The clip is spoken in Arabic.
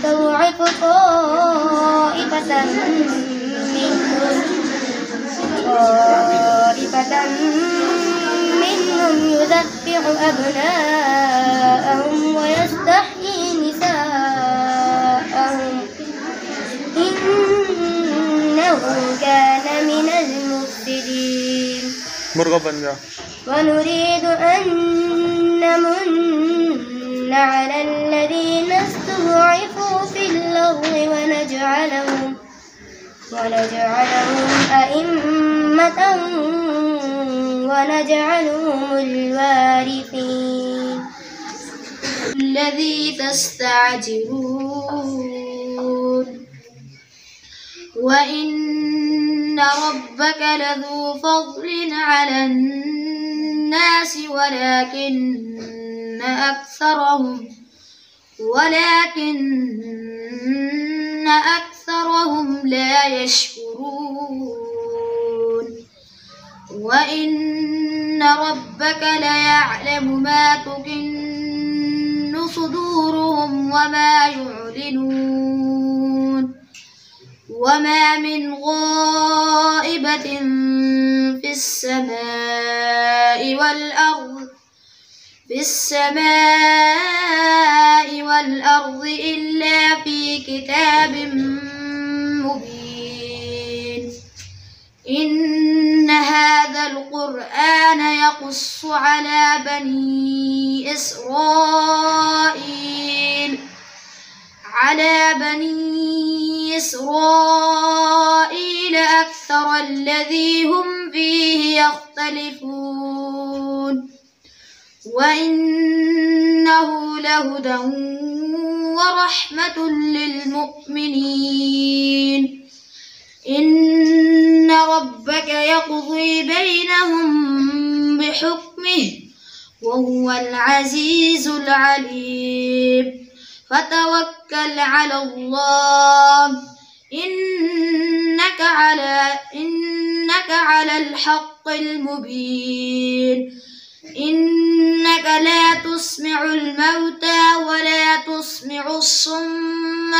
نستضعف طائفة منهم يذبح أبناءهم ويستحيي نساءهم إنه كان من المفسدين. ونريد أن نمن على الذين استضعفوا في الأرض ونجعلهم أئمة ونجعلهم الوارثين. الذي تستعجلون وإن ربك لذو فضل على الناس ولكن أكثرهم لا يشكرون. وإن ربك ليعلم ما تكن صدورهم وما يعلنون. وما من غائبة في السماء والأرض إلا في كتاب مبين. إن هذا القرآن يقص على بني إسرائيل أكثر الذي هم فيه يختلفون. وإنه لهدى ورحمة للمؤمنين. إن ربك يقضي بينهم بحكمه وهو العزيز العليم. فتوكل على الله إنك على الحق المبين. إنك لا تسمع الموتى ولا تسمع الصم